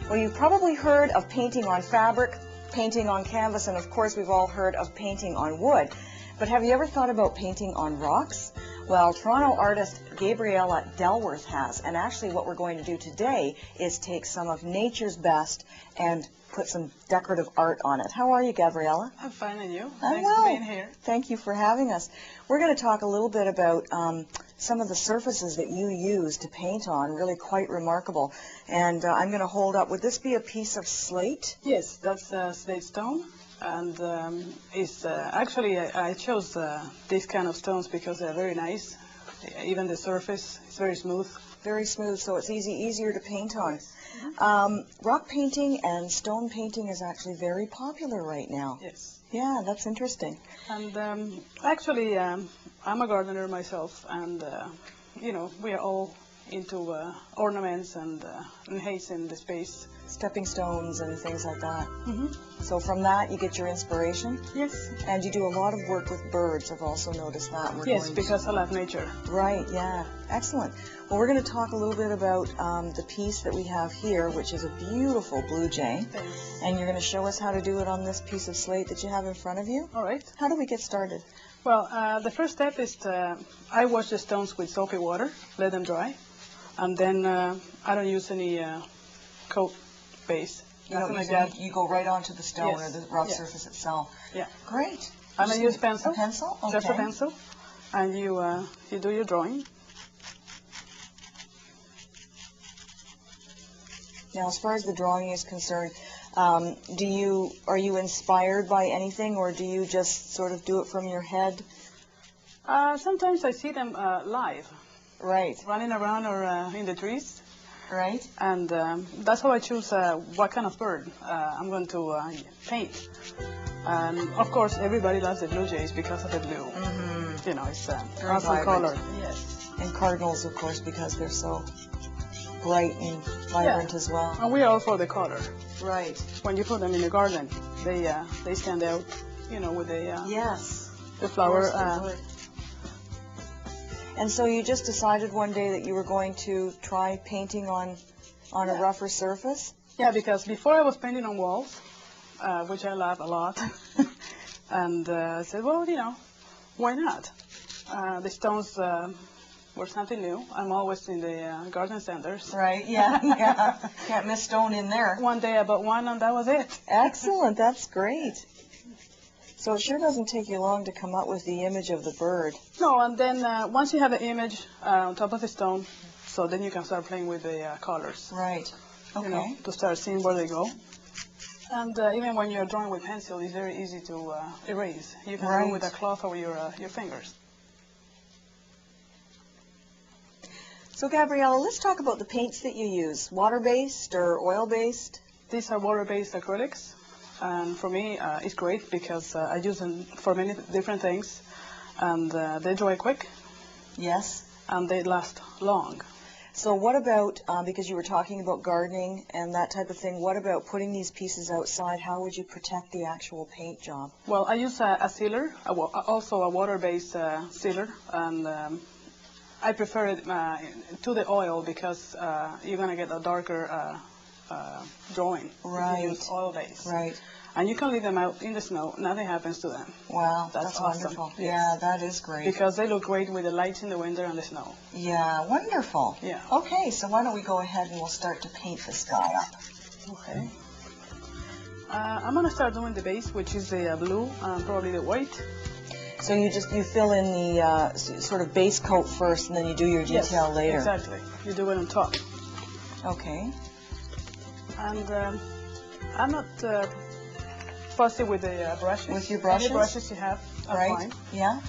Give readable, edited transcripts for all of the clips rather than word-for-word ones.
Well, you've probably heard of painting on fabric, painting on canvas, and of course we've all heard of painting on wood. But have you ever thought about painting on rocks? Well, Toronto artist Gabriella Delworth has, and actually what we're going to do today is take some of nature's best and put some decorative art on it. How are you, Gabriella? I'm fine, and you? I'm Thanks well. for being here. Thank you for having us. We're going to talk a little bit about some of the surfaces that you use to paint on, really quite remarkable. And I'm going to hold up, would this be a piece of slate? Yes, that's slate stone, and it's actually I chose these kind of stones because they're very nice. Even the surface is very smooth. Very smooth, so it's easier to paint on. Rock painting and stone painting is actually very popular right now. Yes. Yeah, that's interesting. And actually, I'm a gardener myself, and you know, we are all into ornaments and enhancing the space. Stepping stones and things like that. Mm-hmm. So from that you get your inspiration? Yes. And you do a lot of work with birds, I've also noticed that. Yes, because I love nature. Right, yeah. Excellent. Well, we're going to talk a little bit about the piece that we have here, which is a beautiful blue jay. Thanks. And you're going to show us how to do it on this piece of slate that you have in front of you? All right. How do we get started? Well, the first step is I wash the stones with soapy water, let them dry, and then I don't use any coat base. You go right onto the stone Yes. or the rough Yes. surface itself. Yeah. Great. And I use pencil. A pencil? Okay. Just a pencil. And you do your drawing. Now, as far as the drawing is concerned, are you inspired by anything, or do you just sort of do it from your head? Sometimes I see them live, Right. running around or in the trees. Right. And that's how I choose what kind of bird I'm going to paint. And of course, everybody loves the blue jays because of the blue. Mm-hmm. You know, it's Very awesome vibrant. color. Yes. And cardinals, of course, because they're so bright and vibrant as well. And we are all for the color. Right. When you put them in the garden, they stand out. You know, with the Yes. the flower. Of course they would. And so you just decided one day that you were going to try painting on a rougher surface? Yeah, because before I was painting on walls, which I love a lot, and I said, well, you know, why not? The stones were something new. I'm always in the garden centers. Right, yeah, yeah. Can't miss stone in there. One day I bought one, and that was it. Excellent, that's great. So it sure doesn't take you long to come up with the image of the bird. No, and then once you have the image on top of the stone, so then you can start playing with the colors. Right. Okay. You know, to start seeing where they go. And even when you're drawing with pencil, it's very easy to erase. You can do it with a cloth or your fingers. So Gabriella, let's talk about the paints that you use. Water-based or oil-based? These are water-based acrylics. And for me, it's great because I use them for many different things. And they dry quick. Yes. And they last long. So what about, because you were talking about gardening and that type of thing, what about putting these pieces outside? How would you protect the actual paint job? Well, I use a sealer, also a water-based sealer. And I prefer it to the oil because you're going to get a darker drawing. Right. If you use oil-based. Right. And you can leave them out in the snow. Nothing happens to them. Wow, That's awesome. wonderful. Yes. Yeah, that is great. Because they look great with the lights in the winter and the snow. Yeah, wonderful. Yeah. Okay, so why don't we go ahead and we'll start to paint this guy up. Okay. I'm going to start doing the base, which is the blue and probably the white. So you fill in the sort of base coat first, and then you do your detail later. Exactly. You do it on top. Okay. And I'm not fussy with the brushes. With your brushes? Any brushes you have are Right. fine. Yeah.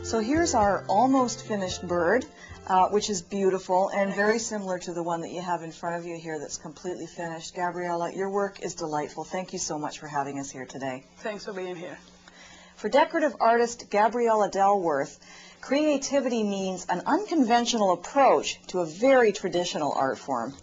So here's our almost finished bird, which is beautiful and very similar to the one that you have in front of you here that's completely finished. Gabriella, your work is delightful. Thank you so much for having us here today. Thanks for being here. For decorative artist Gabriella Delworth, creativity means an unconventional approach to a very traditional art form.